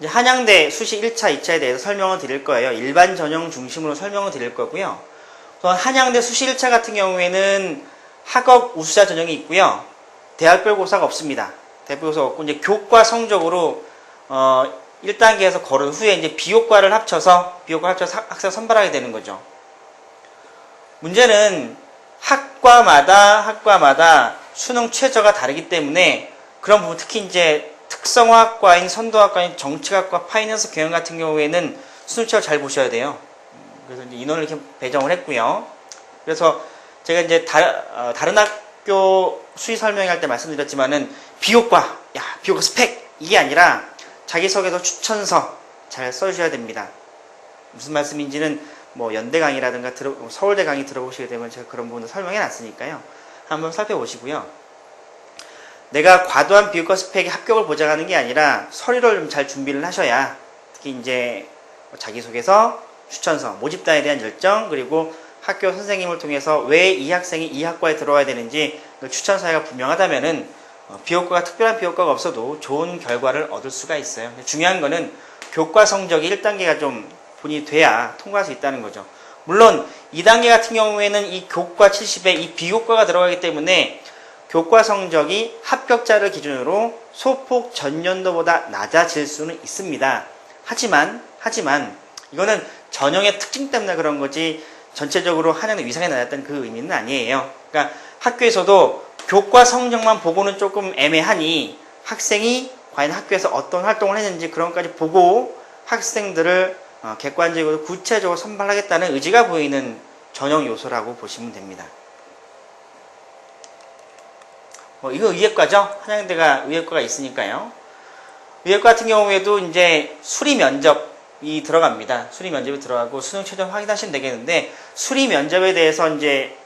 이제 한양대 수시 1차, 2차에 대해서 설명을 드릴 거예요. 일반 전형 중심으로 설명을 드릴 거고요. 우선 한양대 수시 1차 같은 경우에는 학업 우수자 전형이 있고요. 대학별 고사가 없습니다. 대학별 고사가 없고 이제 교과 성적으로 1단계에서 걸은 후에 이제 비교과를 합쳐서 학생 선발하게 되는 거죠. 문제는 학과마다 수능 최저가 다르기 때문에 그런 부분, 특히 이제 특성화학과인 선도학과인 정치학과 파이낸스 경영 같은 경우에는 수능 최저 잘 보셔야 돼요. 그래서 이제 인원을 이렇게 배정을 했고요. 그래서 제가 이제 다른 학교 수시 설명할 때 말씀드렸지만은 비교과 스펙 이게 아니라 자기소개서 추천서 잘 써주셔야 됩니다. 무슨 말씀인지는 뭐 연대 강의라든가 서울대 강의 들어보시게 되면 제가 그런 부분을 설명해 놨으니까요. 한번 살펴보시고요. 내가 과도한 비교과 스펙의 합격을 보장하는 게 아니라 서류를 좀 잘 준비를 하셔야, 특히 이제 자기소개서, 추천서, 모집단에 대한 열정, 그리고 학교 선생님을 통해서 왜 이 학생이 이 학과에 들어와야 되는지 그 추천사유가 분명하다면은 특별한 비교과가 없어도 좋은 결과를 얻을 수가 있어요. 중요한 거는 교과 성적이 1단계가 좀 본인이 돼야 통과할 수 있다는 거죠. 물론 2단계 같은 경우에는 이 교과 70에 이 비교과가 들어가기 때문에 교과 성적이 합격자를 기준으로 소폭 전년도보다 낮아질 수는 있습니다. 하지만 이거는 전형의 특징 때문에 그런 거지 전체적으로 한양대 위상이 낮았다는 그 의미는 아니에요. 그러니까 학교에서도 교과 성적만 보고는 조금 애매하니 학생이 과연 학교에서 어떤 활동을 했는지 그런 것까지 보고 학생들을 객관적으로 구체적으로 선발하겠다는 의지가 보이는 전형 요소라고 보시면 됩니다. 이거 의예과죠? 한양대가 의예과가 있으니까요. 의예과 같은 경우에도 이제 수리 면접이 들어갑니다. 수리 면접이 들어가고 수능 최저 확인하시면 되겠는데, 수리 면접에 대해서 이제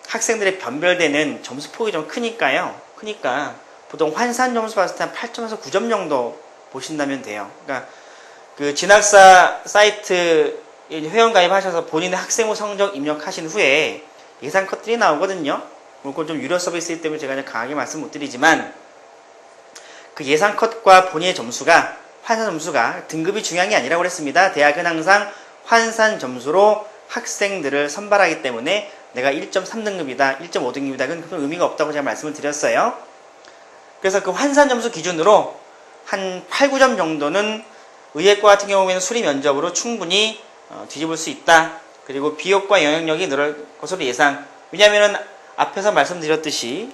학생들의 변별되는 점수 폭이 좀 크니까 보통 환산 점수 봤을 때 한 8점에서 9점 정도 보신다면 돼요. 그러니까 그 진학사 사이트 회원 가입하셔서 본인의 학생부 성적 입력하신 후에 예상 컷들이 나오거든요. 그건 좀 유료 서비스이기 때문에 제가 강하게 말씀 못 드리지만, 그 예상 컷과 본인의 점수가, 환산 점수가 등급이 중요한 게 아니라고 그랬습니다. 대학은 항상 환산 점수로 학생들을 선발하기 때문에 내가 1.3등급이다, 1.5등급이다, 그건 의미가 없다고 제가 말씀을 드렸어요. 그래서 그 환산 점수 기준으로 한 8, 9점 정도는 의예과 같은 경우에는 수리 면접으로 충분히 뒤집을 수 있다. 그리고 비교과 영향력이 늘을 것으로 예상. 왜냐하면 앞에서 말씀드렸듯이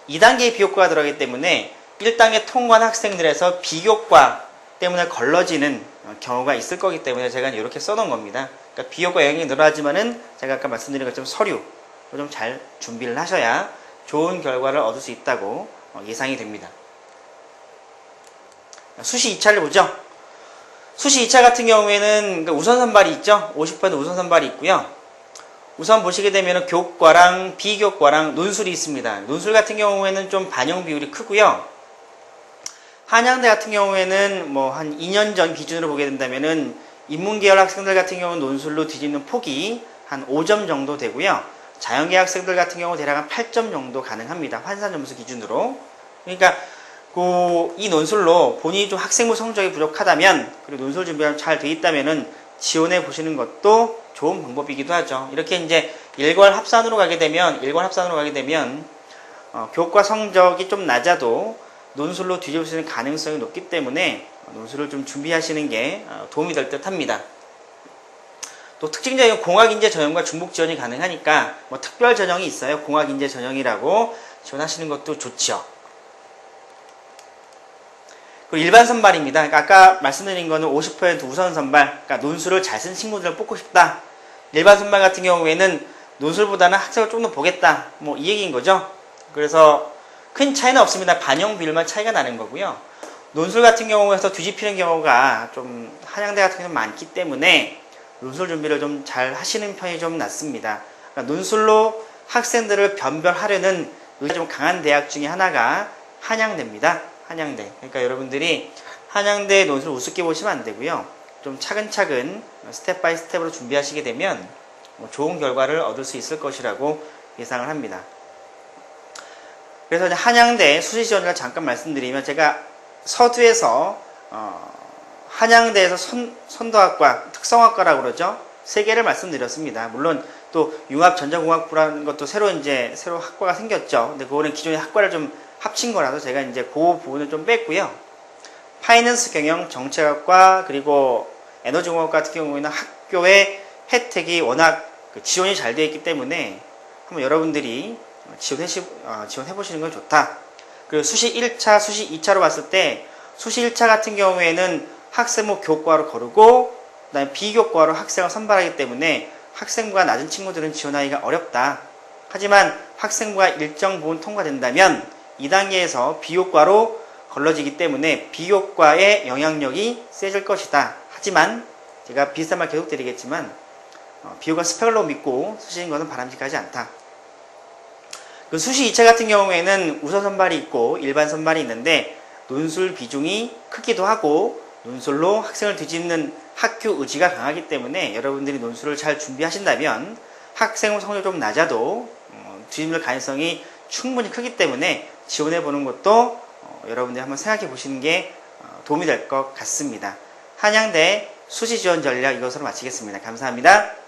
2단계의 비교과가 들어가기 때문에 1단계 통과한 학생들에서 비교과 때문에 걸러지는 경우가 있을 거기 때문에 제가 이렇게 써놓은 겁니다. 그러니까 비교과 영향이 늘어나지만은 제가 아까 말씀드린 것처럼 서류 좀 잘 준비를 하셔야 좋은 결과를 얻을 수 있다고 예상이 됩니다. 수시 2차를 보죠. 수시 2차 같은 경우에는 우선 선발이 있죠. 50% 우선 선발이 있고요. 우선 보시게 되면 교과랑 비교과랑 논술이 있습니다. 논술 같은 경우에는 좀 반영 비율이 크고요. 한양대 같은 경우에는 뭐 한 2년 전 기준으로 보게 된다면은 인문계열 학생들 같은 경우는 논술로 뒤집는 폭이 한 5점 정도 되고요. 자연계 학생들 같은 경우 대략 한 8점 정도 가능합니다. 환산 점수 기준으로. 그러니까 이 논술로 본인이 좀 학생부 성적이 부족하다면, 그리고 논술 준비가 잘 돼 있다면은 지원해 보시는 것도 좋은 방법이기도 하죠. 이렇게 이제 일괄 합산으로 가게 되면 교과 성적이 좀 낮아도 논술로 뒤집을 수 있는 가능성이 높기 때문에 논술을 좀 준비하시는 게 도움이 될 듯 합니다. 또 특징적인 공학인재 전형과 중복 지원이 가능하니까 뭐 특별 전형이 있어요. 공학인재 전형이라고 지원하시는 것도 좋죠. 그리고 일반 선발입니다. 그러니까 아까 말씀드린 거는 50% 우선 선발, 그러니까 논술을 잘 쓴 친구들을 뽑고 싶다. 일반 선발 같은 경우에는 논술보다는 학생을 좀 더 보겠다, 뭐 이 얘기인 거죠. 그래서 큰 차이는 없습니다. 반영 비율만 차이가 나는 거고요. 논술 같은 경우에서 뒤집히는 경우가 좀 한양대 같은 경우는 많기 때문에 논술 준비를 좀 잘 하시는 편이 좀 낫습니다. 그러니까 논술로 학생들을 변별하려는 의지가 좀 강한 대학 중에 하나가 한양대입니다. 한양대. 그러니까 여러분들이 한양대 논술 우습게 보시면 안 되고요. 좀 차근차근 스텝 바이 스텝으로 준비하시게 되면 좋은 결과를 얻을 수 있을 것이라고 예상을 합니다. 그래서 한양대 수시 지원을 잠깐 말씀드리면, 제가 서두에서 한양대에서 선도학과, 특성학과라고 그러죠. 세 개를 말씀드렸습니다. 물론 또 융합전자공학부라는 것도 새로 학과가 생겼죠. 근데 그거는 기존의 학과를 좀 합친 거라서 제가 이제 그 부분을 좀 뺐고요. 파이낸스 경영 정책학과 그리고 에너지공학 같은 경우에는 학교의 혜택이 워낙 지원이 잘 되어 있기 때문에 한번 여러분들이 지원해 보시는 건 좋다. 그리고 수시 1차, 수시 2차로 봤을 때 수시 1차 같은 경우에는 학생부 교과로 거르고 그다음에 비교과로 학생을 선발하기 때문에 학생부가 낮은 친구들은 지원하기가 어렵다. 하지만 학생부가 일정 부분 통과된다면 2단계에서 비교과로 걸러지기 때문에 비교과의 영향력이 세질 것이다. 하지만 제가 비슷한 말 계속 드리겠지만 비교과 스펙을 믿고 쓰시는 것은 바람직하지 않다. 그 수시 2차 같은 경우에는 우선 선발이 있고 일반 선발이 있는데 논술 비중이 크기도 하고 논술로 학생을 뒤집는 학교 의지가 강하기 때문에 여러분들이 논술을 잘 준비하신다면 학생 성적이 좀 낮아도 뒤집을 가능성이 충분히 크기 때문에 지원해보는 것도 여러분들이 한번 생각해 보시는 게 도움이 될 것 같습니다. 한양대 수시 지원 전략 이것으로 마치겠습니다. 감사합니다.